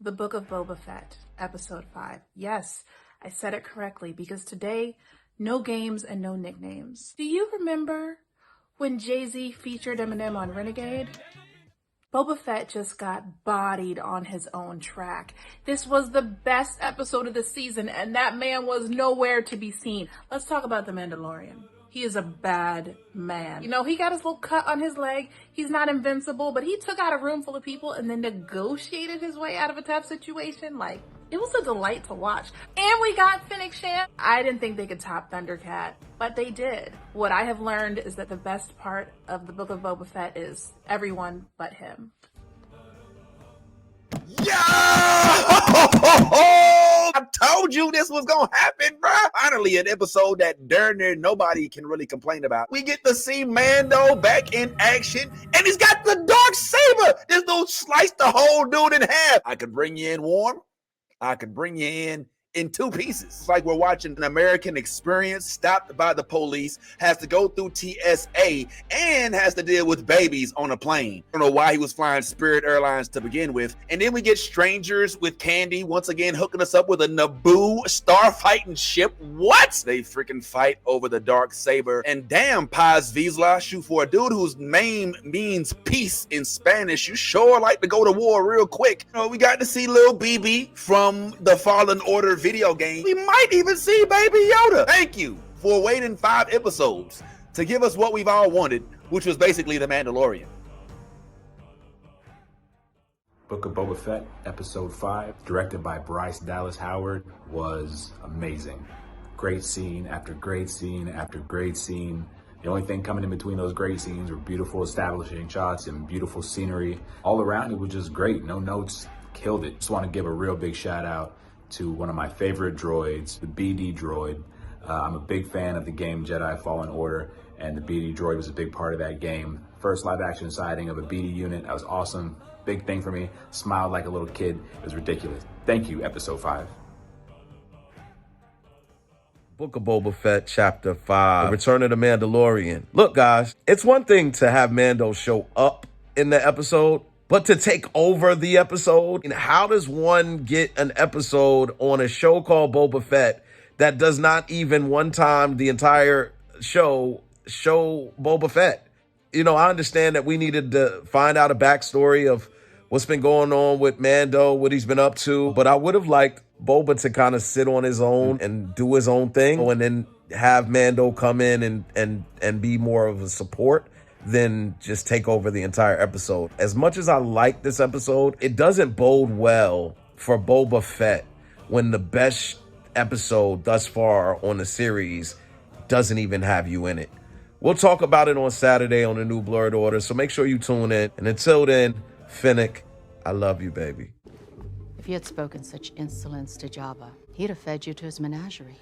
The Book of Boba Fett, Episode 5. Yes, I said it correctly because today, no games and no nicknames. Do you remember when Jay-Z featured Eminem on Renegade? Boba Fett just got bodied on his own track. This was the best episode of the season, and that man was nowhere to be seen. Let's talk about the Mandalorian. He is a bad man. You know, he got his little cut on his leg. He's not invincible, but he took out a room full of people and then negotiated his way out of a tough situation. Like, it was a delight to watch. And we got Fennec Shand. I didn't think they could top Thundercat, but they did. What I have learned is that the best part of the Book of Boba Fett is everyone but him. Yo! I told you this was gonna happen, bro. Finally, an episode that darn near nobody can really complain about. We get to see Mando back in action, and he's got the dark saber. This dude sliced the whole dude in half. I could bring you in warm. I could bring you in two pieces. It's like we're watching an American experience, stopped by the police, has to go through TSA, and has to deal with babies on a plane. I don't know why he was flying Spirit Airlines to begin with. And then we get strangers with Candy once again hooking us up with a Naboo starfighting ship. What? They freaking fight over the dark saber. And damn, Paz Vizsla, shoot, for a dude whose name means peace in Spanish, you sure like to go to war real quick. You know, we got to see Lil BB from the Fallen Order video game. We might even see Baby Yoda. Thank you for waiting 5 episodes to give us what we've all wanted, which was basically The Mandalorian. Book of Boba Fett, Episode 5, directed by Bryce Dallas Howard, was amazing. Great scene after great scene after great scene. The only thing coming in between those great scenes were beautiful establishing shots and beautiful scenery. All around, it was just great. No notes, killed it. Just want to give a real big shout out to one of my favorite droids, the BD droid. I'm a big fan of the game Jedi Fallen Order, and the BD droid was a big part of that game. First live action sighting of a BD unit, that was awesome. Big thing for me, smiled like a little kid, it was ridiculous. Thank you, Episode 5. Book of Boba Fett, Chapter 5, The Return of the Mandalorian. Look, guys, it's one thing to have Mando show up in the episode, but to take over the episode. And how does one get an episode on a show called Boba Fett that does not even one time the entire show Boba Fett? You know, I understand that we needed to find out a backstory of what's been going on with Mando, what he's been up to, but I would have liked Boba to kind of sit on his own and do his own thing, and then have Mando come in and be more of a support than just take over the entire episode. As much as I like this episode, it doesn't bode well for Boba Fett when the best episode thus far on the series doesn't even have you in it. We'll talk about it on Saturday on the new Blerd order, so make sure you tune in. And until then, Fennec, I love you, baby. If you had spoken such insolence to Jabba, he'd have fed you to his menagerie.